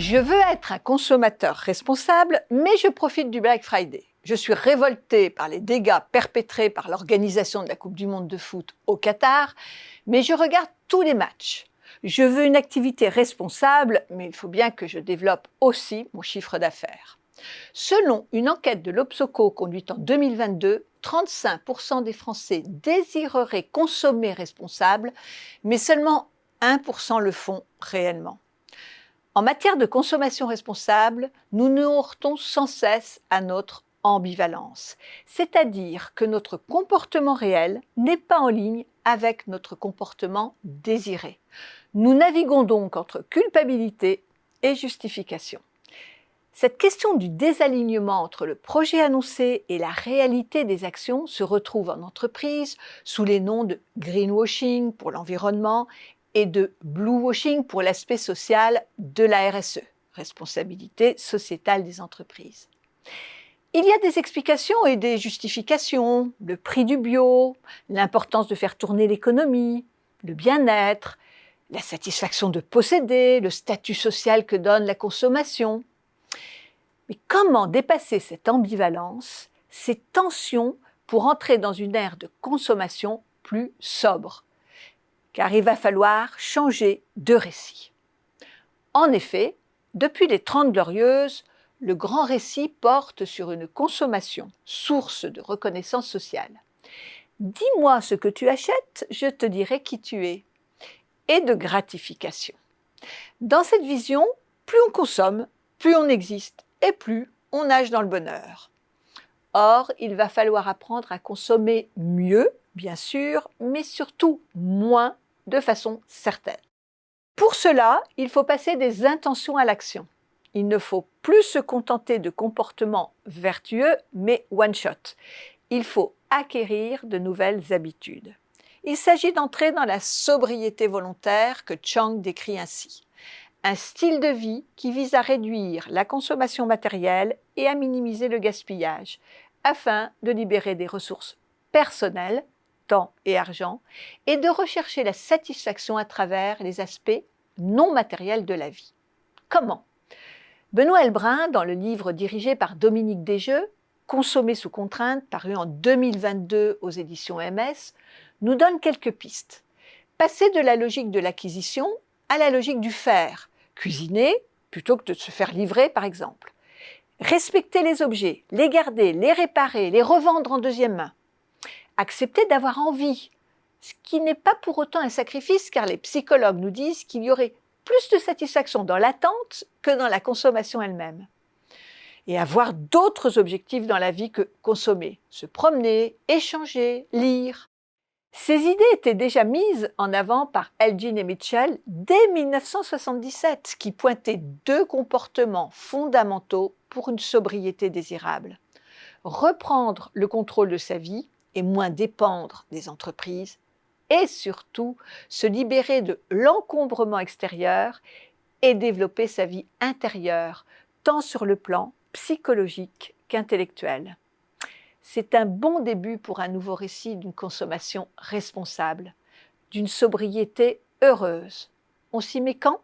Je veux être un consommateur responsable, mais je profite du Black Friday. Je suis révoltée par les dégâts perpétrés par l'organisation de la Coupe du monde de foot au Qatar, mais je regarde tous les matchs. Je veux une activité responsable, mais il faut bien que je développe aussi mon chiffre d'affaires. Selon une enquête de l'Obsoco conduite en 2022, 35% des Français désireraient consommer responsable, mais seulement 1% le font réellement. En matière de consommation responsable, nous nous heurtons sans cesse à notre ambivalence, c'est-à-dire que notre comportement réel n'est pas en ligne avec notre comportement désiré. Nous naviguons donc entre culpabilité et justification. Cette question du désalignement entre le projet annoncé et la réalité des actions se retrouve en entreprise sous les noms de greenwashing pour l'environnement et de bluewashing pour l'aspect social de la RSE, responsabilité sociétale des entreprises. Il y a des explications et des justifications, le prix du bio, l'importance de faire tourner l'économie, le bien-être, la satisfaction de posséder, le statut social que donne la consommation. Mais comment dépasser cette ambivalence, ces tensions pour entrer dans une ère de consommation plus sobre ? Car il va falloir changer de récit. En effet, depuis les 30 Glorieuses, le grand récit porte sur une consommation, source de reconnaissance sociale. Dis-moi ce que tu achètes, je te dirai qui tu es. Et de gratification. Dans cette vision, plus on consomme, plus on existe et plus on nage dans le bonheur. Or, il va falloir apprendre à consommer mieux, bien sûr, mais surtout moins de façon certaine. Pour cela, il faut passer des intentions à l'action. Il ne faut plus se contenter de comportements vertueux, mais one-shot. Il faut acquérir de nouvelles habitudes. Il s'agit d'entrer dans la sobriété volontaire que Chang décrit ainsi. Un style de vie qui vise à réduire la consommation matérielle et à minimiser le gaspillage, afin de libérer des ressources personnelles, temps et argent, et de rechercher la satisfaction à travers les aspects non matériels de la vie. Comment ? Benoît Heilbrun, dans le livre dirigé par Dominique Desjeux, Consommer sous contrainte, paru en 2022 aux éditions MS, nous donne quelques pistes. Passer de la logique de l'acquisition à la logique du faire, cuisiner plutôt que de se faire livrer par exemple. Respecter les objets, les garder, les réparer, les revendre en deuxième main. Accepter d'avoir envie, ce qui n'est pas pour autant un sacrifice car les psychologues nous disent qu'il y aurait plus de satisfaction dans l'attente que dans la consommation elle-même. Et avoir d'autres objectifs dans la vie que consommer, se promener, échanger, lire. Ces idées étaient déjà mises en avant par Elgin et Mitchell dès 1977, qui pointaient deux comportements fondamentaux pour une sobriété désirable. Reprendre le contrôle de sa vie et moins dépendre des entreprises, et surtout se libérer de l'encombrement extérieur et développer sa vie intérieure, tant sur le plan psychologique qu'intellectuel. C'est un bon début pour un nouveau récit d'une consommation responsable, d'une sobriété heureuse. On s'y met quand ?